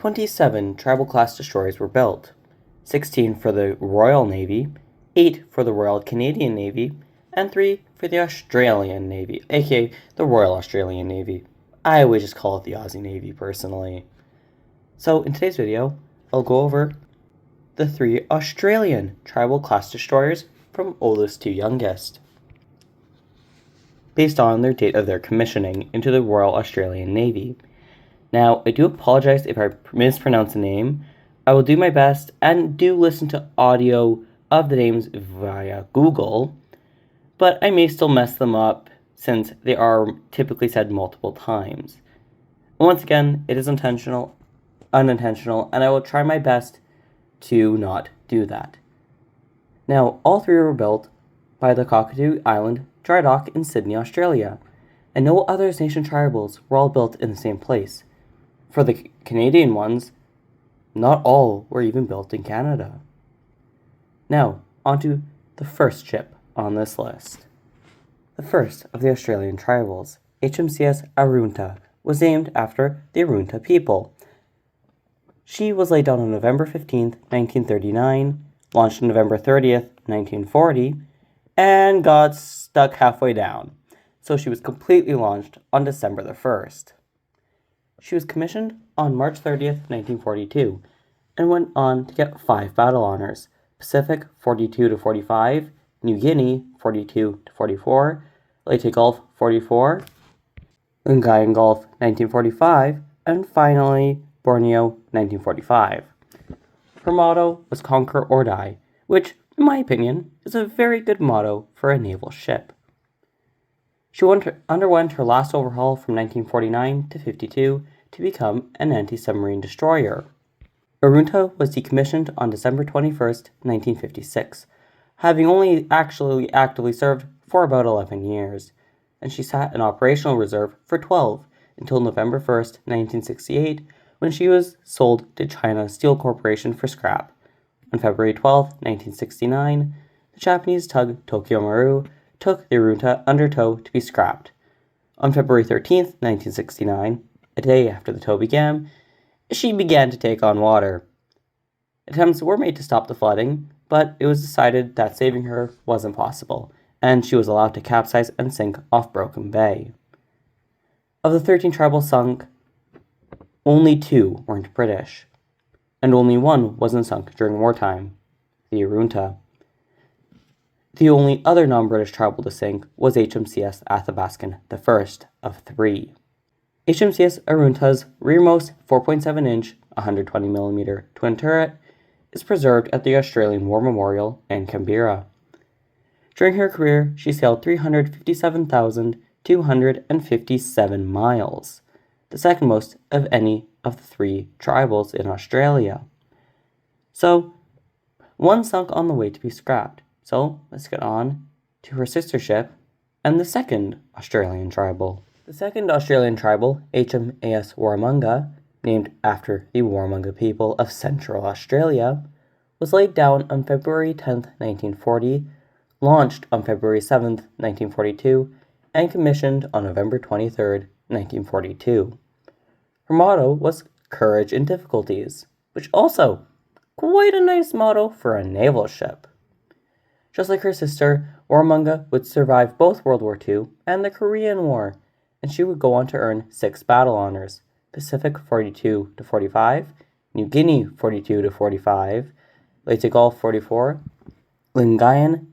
27 Tribal class destroyers were built, 16 for the Royal Navy, 8 for the Royal Canadian Navy, and 3 for the Australian Navy, aka the Royal Australian Navy. I always just call it the Aussie Navy personally. So in today's video, I'll go over the 3 Australian Tribal class destroyers from oldest to youngest, based on their date of their commissioning into the Royal Australian Navy. Now, I do apologize if I mispronounce the name. I will do my best and do listen to audio of the names via Google, but I may still mess them up since they are typically said multiple times. Once again, it is unintentional, and I will try my best to not do that. Now, all 3 were built by the Cockatoo Island Dry Dock in Sydney, Australia, and no other nation tribals were all built in the same place. For the Canadian ones, not all were even built in Canada. Now, onto the first ship on this list. The first of the Australian tribals, HMCS Arunta, was named after the Arunta people. She was laid down on November 15th, 1939, launched on November 30th, 1940, and got stuck halfway down, so she was completely launched on December the 1st. She was commissioned on March 30th, 1942, and went on to get 5 battle honors: Pacific 42-45, New Guinea 42-44, Leyte Gulf 44, Lingayen Gulf 1945, and finally Borneo 1945. Her motto was Conquer or Die, which, in my opinion, is a very good motto for a naval ship. She underwent her last overhaul from 1949 to 52 to become an anti-submarine destroyer. Arunta was decommissioned on December 21st, 1956, having only actually actively served for about 11 years, and she sat in operational reserve for 12 until November 1st, 1968, when she was sold to China Steel Corporation for scrap. On February 12, 1969, the Japanese tug Tokyo Maru took the Arunta under tow to be scrapped. On February 13, 1969, a day after the tow began, she began to take on water. Attempts were made to stop the flooding, but it was decided that saving her wasn't possible, and she was allowed to capsize and sink off Broken Bay. Of the 13 tribals sunk, only 2 weren't British, and only 1 wasn't sunk during wartime, the Arunta. The only other non-British tribal to sink was HMCS Athabaskan, the first of 3. HMCS Arunta's rearmost 4.7-inch, 120mm twin turret is preserved at the Australian War Memorial in Canberra. During her career, she sailed 357,257 miles, the second most of any of the 3 tribals in Australia. So, 1 sunk on the way to be scrapped. So, let's get on to her sister ship and the second Australian tribal. The second Australian tribal, HMAS Warramunga, named after the Warramunga people of Central Australia, was laid down on February 10, 1940, launched on February 7, 1942, and commissioned on November 23, 1942. Her motto was Courage in Difficulties, which also quite a nice motto for a naval ship. Just like her sister, Warramunga would survive both World War II and the Korean War, and she would go on to earn 6 battle honors: Pacific 42-45, New Guinea 42-45, Leyte Gulf 44, Lingayen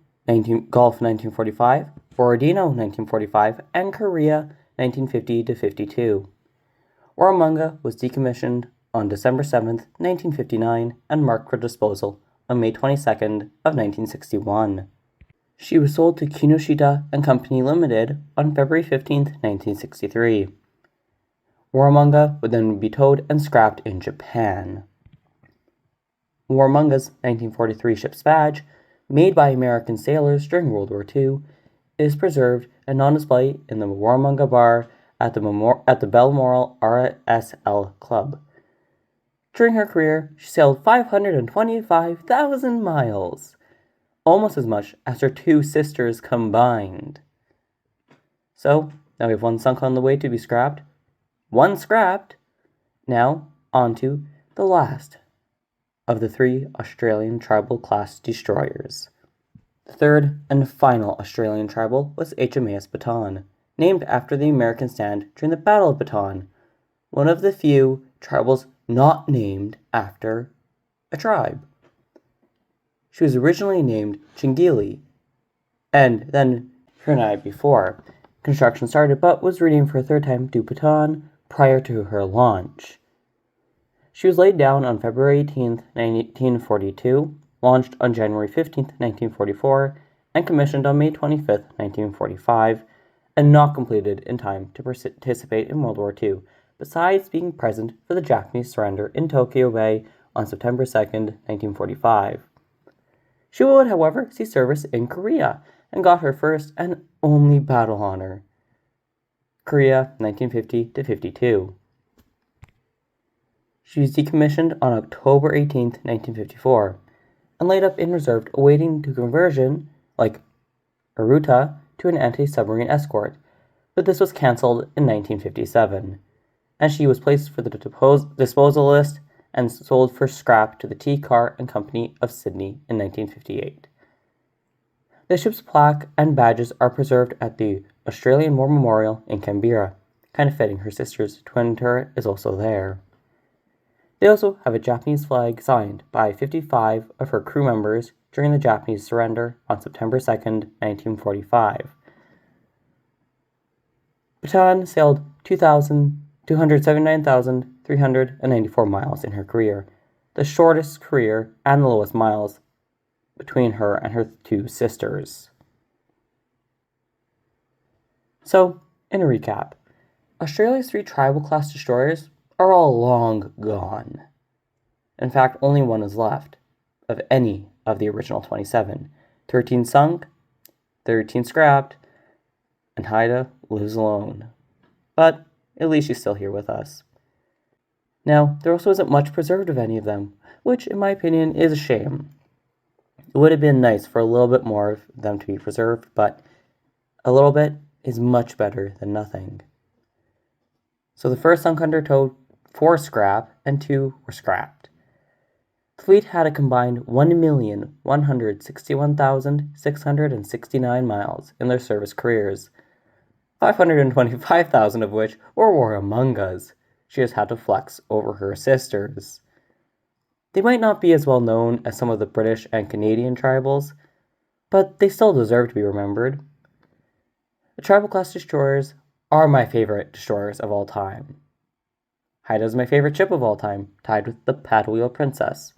Gulf 1945, Borodino 1945, and Korea 1950-52. Warramunga was decommissioned on December 7, 1959, and marked for disposal on May 22nd of 1961. She was sold to Kinoshita and Company Limited on February 15, 1963. Warramunga would then be towed and scrapped in Japan. Warramunga's 1943 ship's badge, made by American sailors during World War II, is preserved and on display in the Warramunga Bar at the Balmoral RSL Club. During her career, she sailed 525,000 miles, almost as much as her 2 sisters combined. So, now we have 1 sunk on the way to be scrapped, 1 scrapped. Now, on to the last of the 3 Australian tribal class destroyers. The third and final Australian tribal was HMAS Bataan, named after the American stand during the Battle of Bataan, one of the few tribals not named after a tribe. She was originally named Chingili, and then her night before construction started, but was renamed for a third time to Bataan prior to her launch. She was laid down on February 18, 1942, launched on January 15, 1944, and commissioned on May 25, 1945, and not completed in time to participate in World War II, besides being present for the Japanese surrender in Tokyo Bay on September 2, 1945. She would, however, see service in Korea and got her first and only battle honor, Korea 1950-52. She was decommissioned on October 18, 1954, and laid up in reserve awaiting conversion, like Arunta, to an anti-submarine escort, but this was cancelled in 1957, and she was placed for the disposal list and sold for scrap to the Tea Car and Company of Sydney in 1958. The ship's plaque and badges are preserved at the Australian War Memorial in Canberra. Kind of fitting, her sister's twin turret is also there. They also have a Japanese flag signed by 55 of her crew members during the Japanese surrender on September 2, 1945. Bataan sailed 279,394 miles in her career, the shortest career and the lowest miles between her and her 2 sisters. So, in a recap, Australia's 3 tribal class destroyers are all long gone. In fact, only one is left of any of the original 27. 13 sunk, 13 scrapped, and Haida lives alone. But at least she's still here with us. Now, there also isn't much preserved of any of them, which in my opinion is a shame. It would have been nice for a little bit more of them to be preserved, but a little bit is much better than nothing. So the first sunk undertow 4 scrap and 2 were scrapped. The fleet had a combined 1,161,669 miles in their service careers, 525,000 of which were Warramungas. She has had to flex over her sisters. They might not be as well known as some of the British and Canadian tribals, but they still deserve to be remembered. The tribal class destroyers are my favorite destroyers of all time. Haida is my favorite ship of all time, tied with the Paddle Wheel Princess.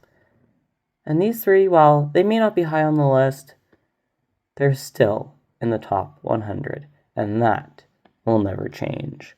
And these 3, while they may not be high on the list, they're still in the top 100, and that will never change.